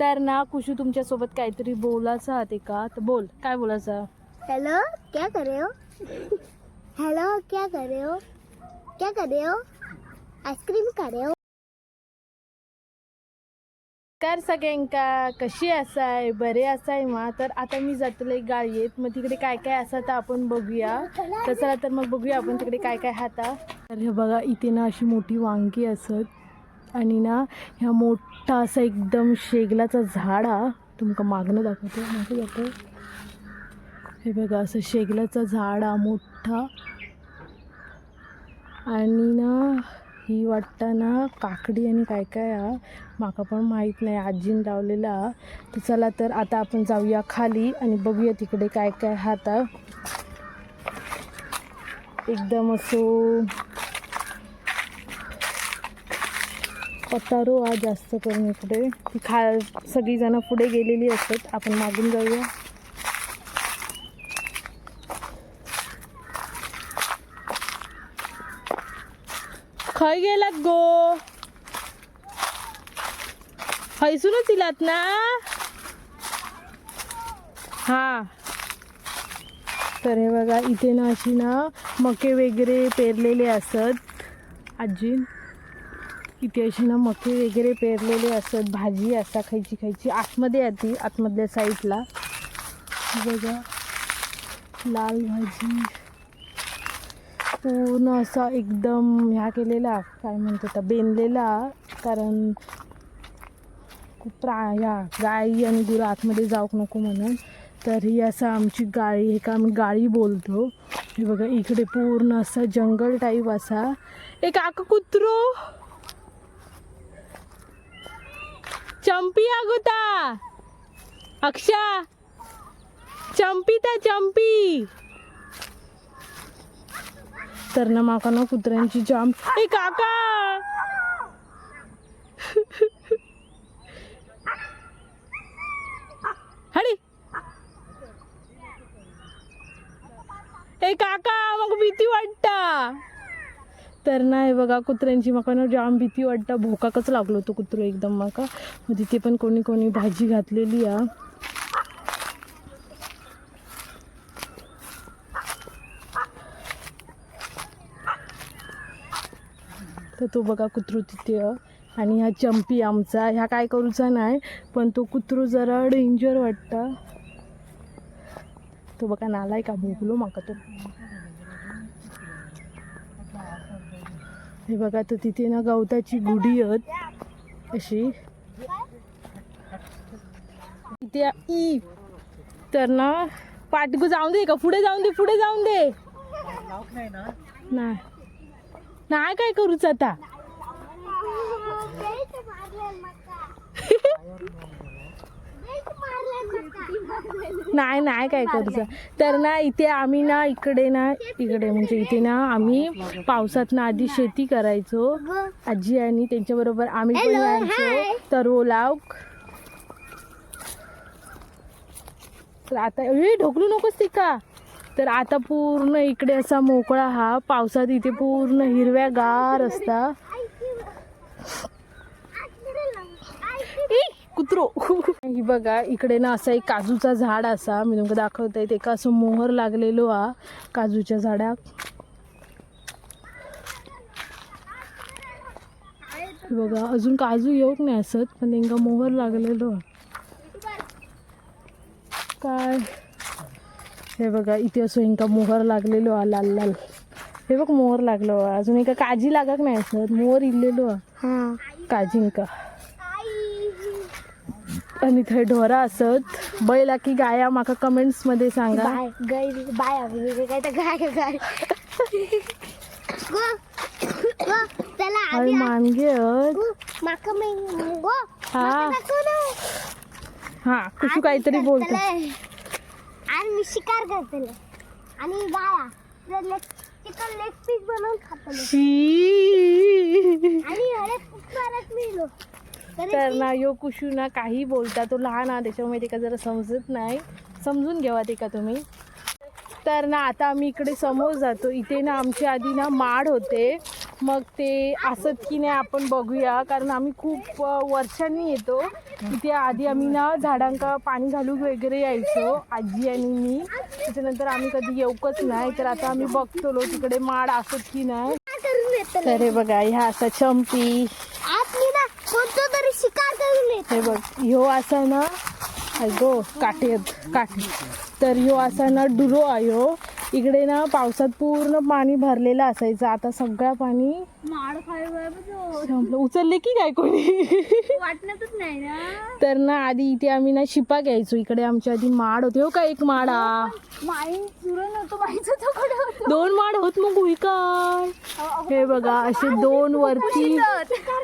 तर ना कुशू तुमच्यासोबत काहीतरी बोलायचं आहे का? तर बोल, काय बोलायचं? हेलो, क्या कर रहे हो? हेलो, क्या कर रहे हो? क्या कर रहे हो? आईस्क्रीम खा रहे हो? कर सगळ्यांका कशी असाय, बरे असाय मा? तर आता मी जातले गाडीत, मग तिकडे काय काय असं तर आपण बघूया. तर चला तर मग बघूया आपण तिकडे काय काय हाता. तर हे बघा, इथे ना अशी मोठी वांगी असत आणि ना ह्या मोठा असा एकदम शेगलाचा झाड हा. तुमका मागणं दाखवतो, मागं जातो. हे बघा, असं शेगलाचा झाड हा मोठा. आणि ना ही वाटतं ना काकडी आणि काय काय हा, माका पण माहीत नाही, आजीन लावलेला. तर चला तर आता आपण जाऊया खाली आणि बघूया तिकडे काय काय हाता. एकदम असं पतारो हा जास्त करून इकडे. ती सगळीजणं पुढे गेलेली असतात, आपण मागून जाऊया. खय गेलात गो? हैसूनच इलात ना? हा. तर हे बघा, इथे ना अशी ना मके वगैरे पेरलेले असत. आजी इथे अशी ना मके वगैरे पेरलेले असत. भाजी असा खायची खायची आतमध्ये येते, आतमधल्या साईडला बघा लाल भाजी पूर्ण असा एकदम ह्या केलेला, काय म्हणतात बेनलेला. कारण खूप ह्या गाई आणि गुरं आतमध्ये जाऊक नको म्हणून. तर ही असं आमची गाळी, हे का आम्ही गाळी बोलतो. हे बघा, इकडे पूर्ण असं जंगल टाईप असा. एक आका कुत्रो चंपी आगोता अक्षा चंपी ता चंपी. तर ना माका ना कुत्र्यांची जाम. ए काका हडी. ए काका मग भीती वाटता. तर ना हे बघा, कुत्र्यांची माका ना जाम भीती वाटता. भोकाकच लागलो तो कुत्रो एकदम माका. मग तिथे पण कोणी कोणी भाजी घातलेली हा. तर तो बघा कुत्रू तिथे. आणि ह्या चंपी आमचा, ह्या काय करूचा नाही, पण तो कुत्रू जरा डेंजर वाटता. तो बघा नालाय का भोगलो माका तो. हे बघा, तर तिथे ना गवताची गुढी आहेत अशी इथे. तर ना पाठगू जाऊन दे का, पुढे जाऊन दे, पुढे जाऊन दे. नाही नाही काय करूच आता. नाही नाही काय करूचं. तर ना इथे आम्ही ना इकडे म्हणजे इथे ना आम्ही पावसात ना आधी शेती करायचो, आजी आणि त्यांच्याबरोबर आम्ही पण यायचो. तर ओलाव तर आता ढोकलू नकोस ती का. तर आता पूर्ण इकडे असा मोकळा हा. पावसात इथे पूर्ण हिरव्यागार असता. कुत्रो. ही बघा, इकडे ना असा एक काजूचा झाड असा, मी तुमका दाखवते. ते का असं मोहर लागलेलो हा काजूच्या झाडाक. बघा अजून काजू येऊक नाही असत, पण त्यांका मोहर लागलेलो काय. हे बघा, इथे असं इंका मोहर लागलेलो हा लाल लाल. हे बघ मोहर लागलो. अजून एका काजी लागत नाही असत, मोहर इल्लेलो हा काजींका. आणि थंय ढोरा असत. बैला की गाया माका कमेंट्स मध्ये सांगा. गाय काय तर गाय. चला मानगे माका हा हा कुशू काहीतरी बोलतो. आणि मी शिकार करते आणि गाया चिकन लेग पीस बनवून खातो आणि तर ना यो कुशू ना काही बोलता, तो लहान हा त्याच्यामुळे ते का जरा समजत नाही. समजून घ्यावा ते का तुम्ही. तर ना आता आम्ही इकडे समोर जातो. इथे ना आमच्या आधी ना माड होते मग ते असत की नाही आपण बघूया, कारण आम्ही खूप वर्षांनी येतो इथे. आधी आम्ही ना झाडांका पाणी घालून वगैरे यायचो, आजी आणि मी. त्याच्यानंतर आम्ही कधी येऊकच नाही, तर आता आम्ही बघतो तिकडे माड असत की नाही. तर हे बघा, ह्या असा चंपी, कोणतं तरी शिकार करून येत. हे बघ ह्यो असा ना, गो काटे काटे. तर ह्यो असा ना डुरो आहे. इकडे ना पावसात पूर्ण पाणी भरलेलं असायचं, आता सगळं पाणी माड खाय संपलं. उचलले की काय कोणी वाटतच नाही ना. तर ना आधी इथे आम्ही ना शिपा घ्यायचो. इकडे आमच्या आधी माड होते. हो का, एक माडा माई सुरण होतो, माईचं तो कडे होतो. 2 माड होत मग होई काय. हे बघा असे 2 वरती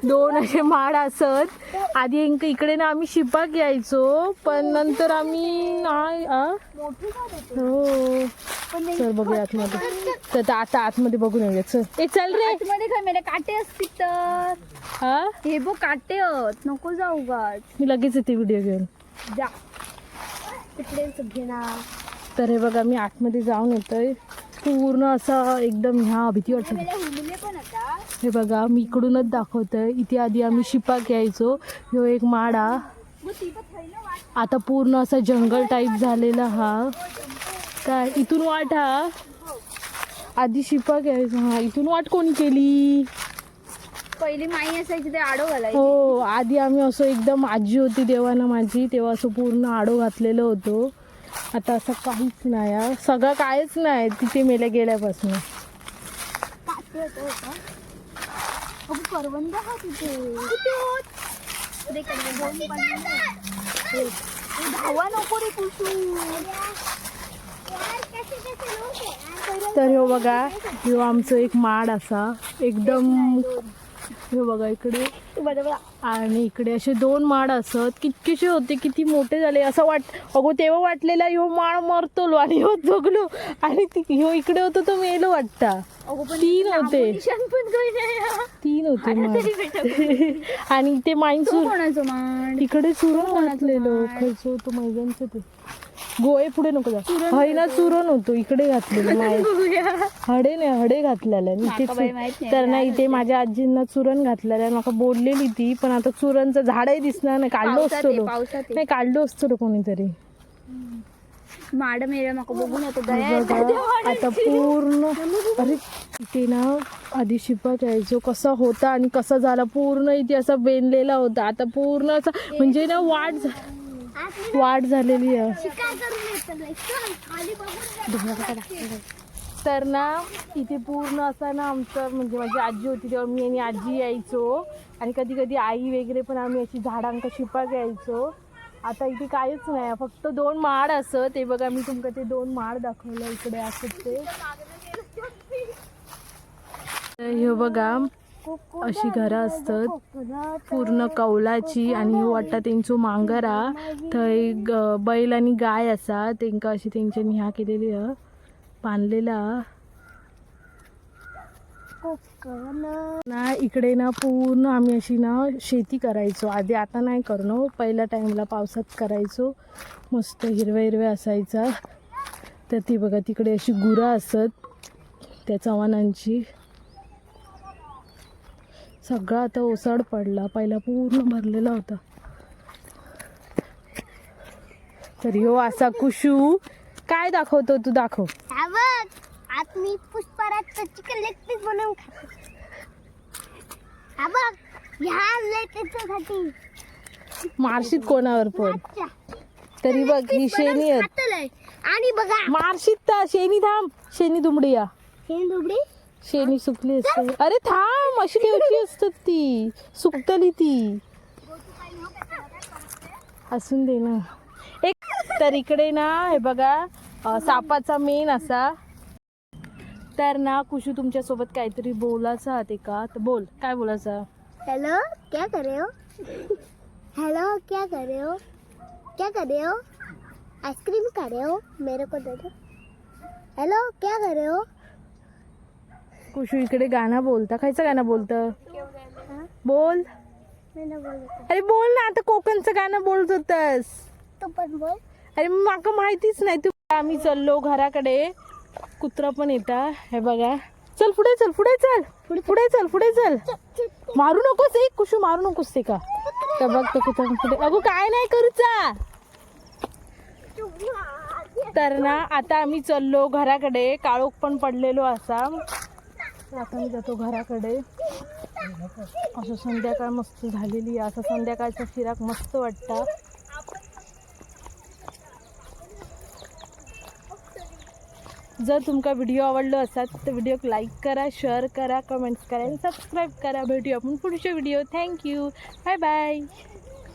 2 असे माड असत. आधी इकडे ना आम्ही शिपा घ्यायचो, पण नंतर आम्ही नाही हो. चल बघूया आतमध्ये. तर आता आतमध्ये बघून येऊया. चल चल रे. मध्ये काय मेरे काटे असतील तर. हा, हे बघ काटे आहेत, नको जाऊ गाच. मी लगेच येते व्हिडिओ घेऊन. जा तिकडे सगळे ना. तर हे बघा मी आतमध्ये जाऊन येतोय. पूर्ण असं एकदम ह्या भीती वाटते. पण आता हे बघा मी इकडूनच दाखवतोय. इथे आधी आम्ही शिपा घ्यायचो. ह्यो एक माडा. आता पूर्ण असं जंगल टाईप झालेला. हा काय इथून वाट. हा आधी शिपा घ्यायचो. हा इथून वाट कोणी केली. पहिली माई असायची ते आडो घालायची. हो, आधी आम्ही असं एकदम, आजी होती देवाना माझी, तेव्हा असं पूर्ण आडो घातलेलं होतं. आता असं काहीच नाही. हा सगळं काहीच नाही तिथे मेल्या गेल्यापासून. करवंद हा तिथे धावा नको रे कुसू. तर हो बघा, ह्यो आमचं एक माड असा एकदम. हे बघा इकडे, आणि इकडे असे 2 माड असत. कितकेशे होते, किती मोठे झाले असं अगो तेव्हा वाटलेला ह्यो माड मरतो आणि ह्यो जगलो, आणि ह्यो इकडे होतो तो मेलो वाटता. 3 होते. 3 होते माड. आणि ते कोणाचं मान इकडे चुरण घातलेलं. खर्च होतो मैदानचं ते गोळे पुढे नको जा. ना चुरण होतो इकडे घातलेलं. हडे नाही, हडे घातलेलं इथे. तर नाही, इथे माझ्या आजींना चुरण घातलेलं. मला बोललेली ती, पण आता चुरणचं झाडही दिसणार नाही. काढलो असतो नाही, काढलो असतो कोणीतरी. माड मेरा नको बघून येतो. आता पूर्ण, अरे इथे ना आधी शिपा घ्यायचो. कसा होता आणि कसा झाला, पूर्ण इथे असा बेनलेला होता. आता पूर्ण असा म्हणजे ना वाढ झालेली आहे. तर ना इथे पूर्ण असा ना आमचं, म्हणजे माझी आजी होती तेव्हा मी आणि आजी यायचो, आणि कधी कधी आई वगैरे पण आम्ही अशी झाडांका शिपा घ्यायचो. आता इथे काहीच नाही, फक्त 2 माड असं. ते बघा मी तुमका ते 2 माड दाखवलं इकडे असत ते. हे बघा अशी घरं असतात पूर्ण कौलाची, आणि वाटतं त्यांचो मांगरा थंय बैल आणि गाय असा. त्यांका अशी त्यांच्यानी ह्या केलेली बांधलेला ना. इकडे ना पूर्ण आम्ही अशी ना शेती करायचो आधी. आता नाही करणं, पहिल्या टाईमला पावसात करायचो. मस्त हिरव्या हिरव्या असायचा. तर ती बघा तिकडे अशी गुरं असत त्या चव्हाणांची. सगळा आता ओसाड पडला, पहिला पूर्ण भरलेला होता. तरी हो असा कुशू काय दाखवतो तू, दाखव. आज मी पुष्पराजचं चिकन लेग पीस बनवून खातो. हा बघ, ह्या लेग पीससाठी मारशीत कोणावर पण. तरी बघ ही शेणी आणि बघा मारशीत शेणी. थांब, शेणी दुमडी या. शेणी सुकली असते. अरे थांब, अशी केवची असतात ती, सुकतली ती. असून दे ना. एक तर इकडे ना हे बघा सापाचा मेन असा. तर ना कुशू तुमच्या सोबत काहीतरी बोलायचं आहे का, तर बोल, काय बोलायचं. हेलो क्या कर रहे हो. हेलो क्या कर रहे हो. क्या कर रहे हो. आइसक्रीम खा रहे हो, मेरे को दे दो. हेलो क्या कर रहे हो. कुशू इकडे गाणं बोलता. खायचं गाणं बोलतं, बोल. अरे बोल ना, आता कोकणचं गाणं बोलत होतस. तू पण बोल. अरे माका माहितीच नाही. तू आम्ही चाललो घराकडे. कुत्रा पण येता. हे बघा चल पुढे चल पुढे चल पुढे चल पुढे चल. मारू नकोस एक कुशू मारू नकोस ते का तर बघ तो कुठं पुढे. अगो काय नाही करूचा. तर ना आता आम्ही चाललो घराकडे. काळोख पण पडलेलो असा. तर आता मी जातो घराकडे. असं संध्याकाळ मस्त झालेली आहे. असं संध्याकाळचा फिराक मस्त वाटतं. जर तुमका व्हिडिओ आवडलो असाल तर व्हिडिओक लाईक करा, शेअर करा, कमेंट्स करा आणि सबस्क्राईब करा. भेटूया आपण पुढच्या व्हिडिओ. थँक्यू. Bye bye.